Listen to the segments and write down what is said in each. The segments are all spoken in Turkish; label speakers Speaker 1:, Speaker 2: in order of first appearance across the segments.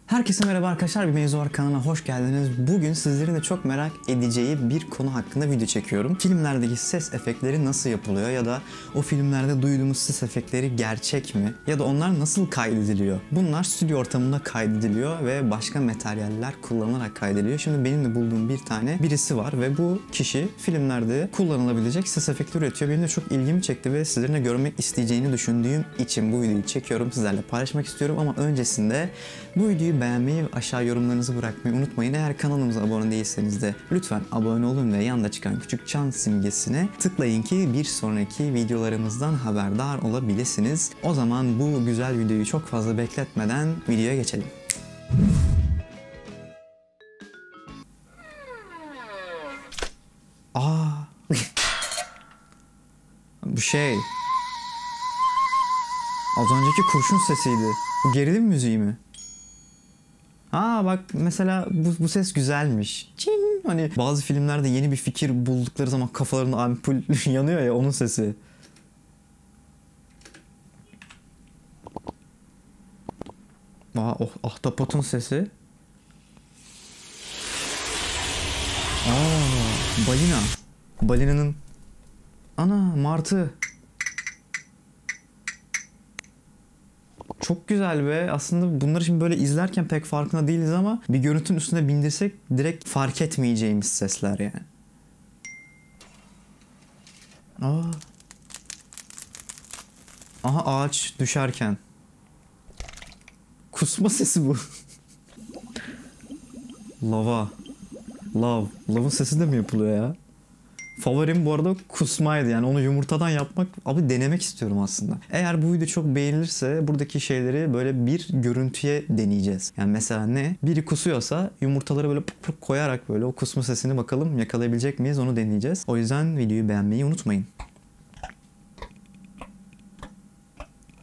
Speaker 1: Herkese merhaba arkadaşlar, bir Mevzu Var kanalına hoş geldiniz. Bugün sizlerin de çok merak edeceği bir konu hakkında video çekiyorum. Filmlerdeki ses efektleri nasıl yapılıyor ya da o filmlerde duyduğumuz ses efektleri gerçek mi? Ya da onlar nasıl kaydediliyor? Bunlar stüdyo ortamında kaydediliyor ve başka materyaller kullanılarak kaydediliyor. Şimdi benim de bulduğum bir tane birisi var ve bu kişi filmlerde kullanılabilecek ses efektleri üretiyor. Benim de çok ilgimi çekti ve sizlerin de görmek isteyeceğini düşündüğüm için bu videoyu çekiyorum. Sizlerle paylaşmak istiyorum ama öncesinde bu videoyu beğenmeyi ve aşağı yorumlarınızı bırakmayı unutmayın. Eğer kanalımıza abone değilseniz de lütfen abone olun ve yanda çıkan küçük çan simgesine tıklayın ki bir sonraki videolarımızdan haberdar olabilirsiniz. O zaman bu güzel videoyu çok fazla bekletmeden videoya geçelim. Bu şey... Az önceki kurşun sesiydi. Bu gerilim müziği mi? Bak mesela bu ses güzelmiş. Çing! Hani bazı filmlerde yeni bir fikir buldukları zaman kafalarında ampul yanıyor ya, onun sesi. Ahtapotun sesi. Balina. Balinanın... martı. Çok güzel ve aslında bunları şimdi böyle izlerken pek farkında değiliz ama bir görüntünün üstüne bindirsek direkt fark etmeyeceğimiz sesler yani. Aha, ağaç düşerken. Kusma sesi bu. Lava. Lav'ın sesi de mi yapılıyor ya? Favorim bu arada kusmaydı, yani onu yumurtadan yapmak, denemek istiyorum aslında. Eğer bu video çok beğenilirse buradaki şeyleri böyle bir görüntüye deneyeceğiz. Yani mesela ne? Biri kusuyorsa yumurtaları böyle pık pık koyarak böyle o kusma sesini bakalım yakalayabilecek miyiz, onu deneyeceğiz. O yüzden videoyu beğenmeyi unutmayın.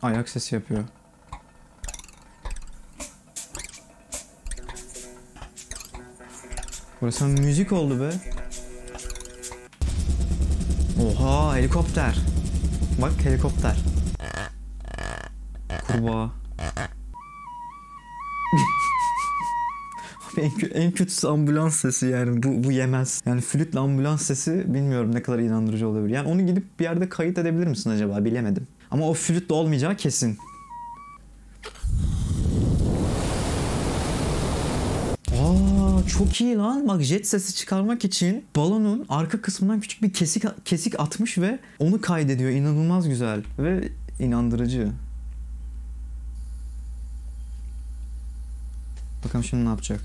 Speaker 1: Ayak sesi yapıyor. Burası müzik oldu be. Oha, helikopter. Bak, helikopter. Kurbağa. En kötüsü ambulans sesi yani. Bu yemez. Yani flütle ambulans sesi bilmiyorum ne kadar inandırıcı olabilir. Yani onu gidip bir yerde kayıt edebilir misin acaba, bilemedim. Ama o flütle olmayacağı kesin. Çok iyi lan. Bak, jet sesi çıkarmak için balonun arka kısmından küçük bir kesik atmış ve onu kaydediyor. İnanılmaz güzel ve inandırıcı. Bakalım şimdi ne yapacak.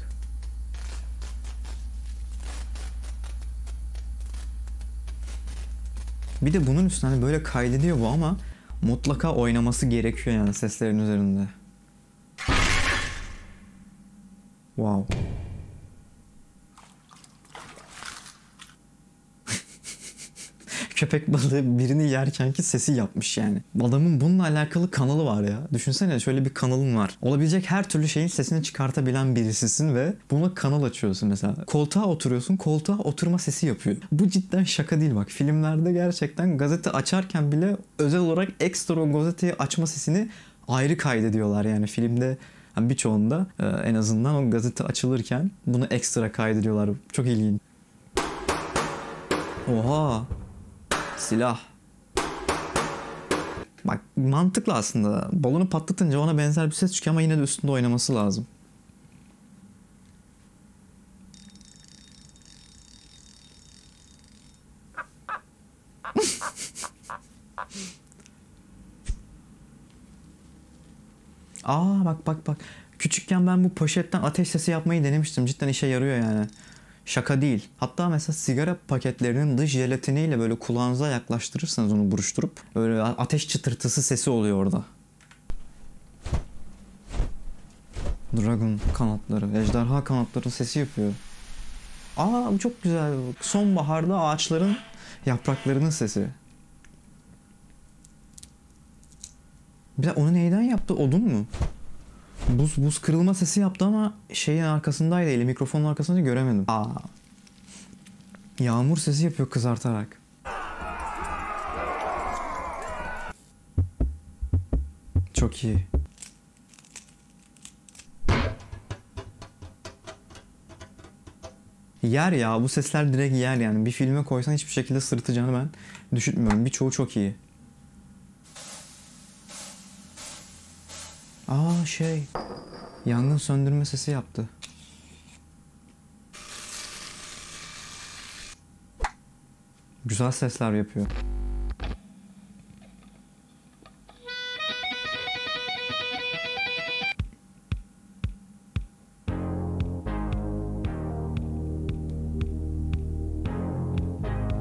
Speaker 1: Bir de bunun üstüne hani böyle kaydediyor bu ama mutlaka oynaması gerekiyor yani seslerin üzerinde. Wow. Köpek balığı birini yerkenki sesi yapmış yani. Adamın bununla alakalı kanalı var ya. Düşünsene, şöyle bir kanalın var. Olabilecek her türlü şeyin sesini çıkartabilen birisisin ve buna kanal açıyorsun mesela. Koltuğa oturuyorsun, koltuğa oturma sesi yapıyor. Bu cidden şaka değil bak. Filmlerde gerçekten gazete açarken bile özel olarak ekstra o gazeteyi açma sesini ayrı kaydediyorlar yani filmde. Birçoğunda en azından o gazete açılırken bunu ekstra kaydediyorlar. Çok ilginç. Oha! Silah. Bak, mantıklı aslında. Balonu patlatınca ona benzer bir ses çıkıyor ama yine de üstünde oynaması lazım. Bak. Küçükken ben bu poşetten ateş sesi yapmayı denemiştim. Cidden işe yarıyor yani. Şaka değil. Hatta mesela sigara paketlerinin dış jelatiniyle böyle kulağınıza yaklaştırırsanız onu buruşturup böyle ateş çıtırtısı sesi oluyor orada. Dragon kanatları, ejderha kanatları sesi yapıyor. Bu çok güzel. Sonbaharda ağaçların yapraklarının sesi. Bir de onu neyden yaptı? Odun mu? Buz kırılma sesi yaptı ama şeyin arkasındaydı, eli mikrofonun arkasında göremedim. Yağmur sesi yapıyor kızartarak. Çok iyi. Yer ya, bu sesler direkt yer yani. Bir filme koysan hiçbir şekilde sırıtacağını ben düşünmüyorum. Birçoğu çok iyi. Aa şey, yangın söndürme sesi yaptı. Güzel sesler yapıyor.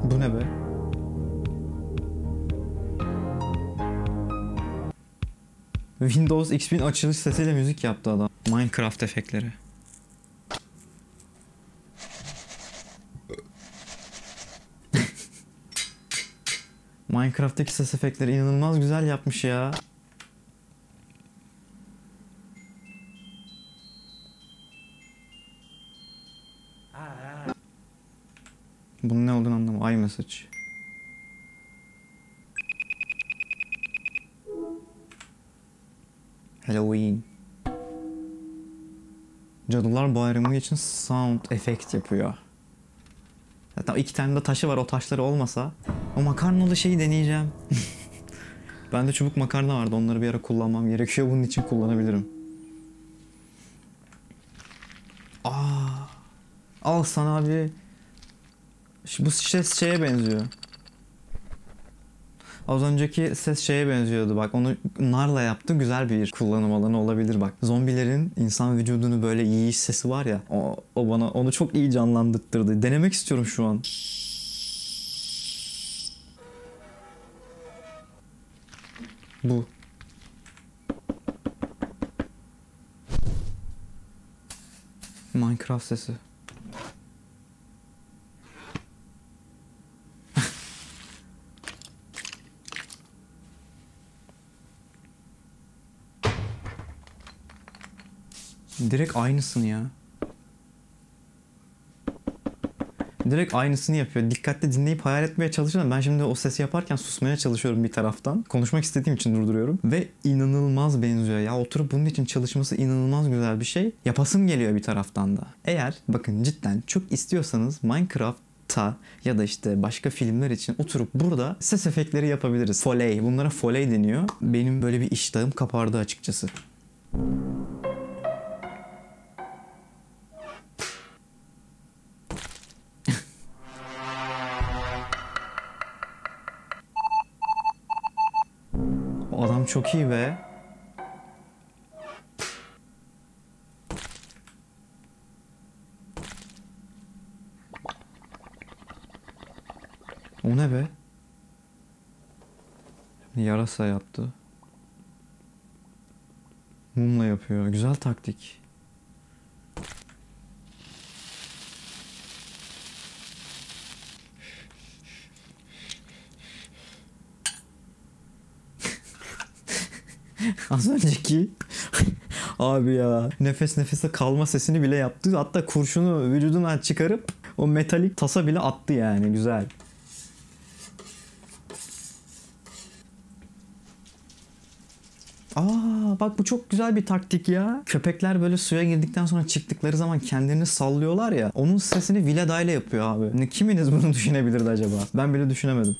Speaker 1: Bu ne be? Windows XP'nin açılış sesiyle müzik yaptı adam. Minecraft efektleri. Minecraft'taki ses efektleri inanılmaz güzel yapmış ya. Bunun ne olduğunu anlamadım. iMessage. Halloween. Cadılar Bayramı için sound efekt yapıyor. Zaten 2 tane de taşı var, o taşları olmasa o makarnalı şeyi deneyeceğim. Bende çubuk makarna vardı, onları bir ara kullanmam gerekiyor, bunun için kullanabilirim. Aa, al sana abi. Bu ses şeye benziyor. Az önceki ses şeye benziyordu bak, onu narla yaptı, güzel bir kullanım alanı olabilir bak. Zombilerin insan vücudunu böyle yiyiş sesi var ya, o bana onu çok iyi canlandırdı. Denemek istiyorum şu an. Bu. Minecraft sesi. Direkt aynısını ya. Direkt aynısını yapıyor. Dikkatli dinleyip hayal etmeye çalışıyorum. Ben şimdi o sesi yaparken susmaya çalışıyorum bir taraftan. Konuşmak istediğim için durduruyorum. Ve inanılmaz benziyor ya. Oturup bunun için çalışması inanılmaz güzel bir şey. Yapasım geliyor bir taraftan da. Eğer bakın cidden çok istiyorsanız Minecraft'ta ya da işte başka filmler için oturup burada ses efektleri yapabiliriz. Foley. Bunlara foley deniyor. Benim böyle bir iştahım kapardı açıkçası. O adam çok iyi be. O ne be? Yarasa yaptı. Mumla yapıyor. Güzel taktik. Az önceki abi ya, nefes nefese kalma sesini bile yaptı. Hatta kurşunu vücudundan çıkarıp o metalik tasa bile attı yani. Güzel. Aa bak, bu çok güzel bir taktik ya. Köpekler böyle suya girdikten sonra çıktıkları zaman kendilerini sallıyorlar ya. Onun sesini Vileda ile yapıyor abi. Kiminiz bunu düşünebilirdi acaba? Ben bile düşünemedim.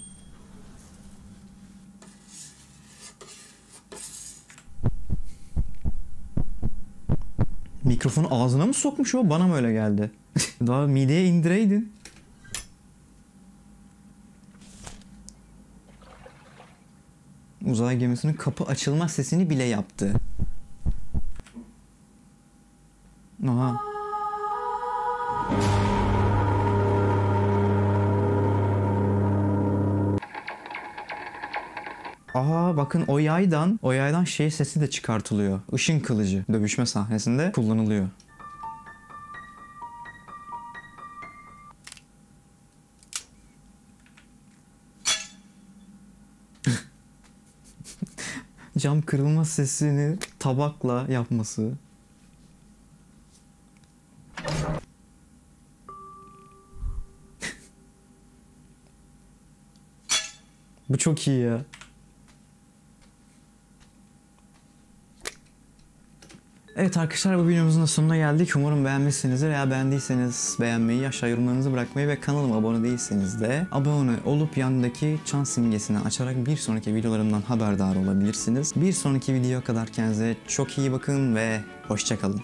Speaker 1: Mikrofonu ağzına mı sokmuş o? Bana mı öyle geldi? Daha mideye indireydin. Uzay gemisinin kapı açılma sesini bile yaptı. Aha. Aa bakın, o yaydan şey sesi de çıkartılıyor. Işın kılıcı dövüşme sahnesinde kullanılıyor. Cam kırılma sesini tabakla yapması. Bu çok iyi ya. Evet arkadaşlar, bu videomuzun da sonuna geldik. Umarım beğenmişsinizdir. Eğer beğendiyseniz beğenmeyi, aşağı yorumlarınızı bırakmayı ve kanalıma abone değilseniz de abone olup yanındaki çan simgesini açarak bir sonraki videolarımdan haberdar olabilirsiniz. Bir sonraki videoya kadar kendinize çok iyi bakın ve hoşça kalın.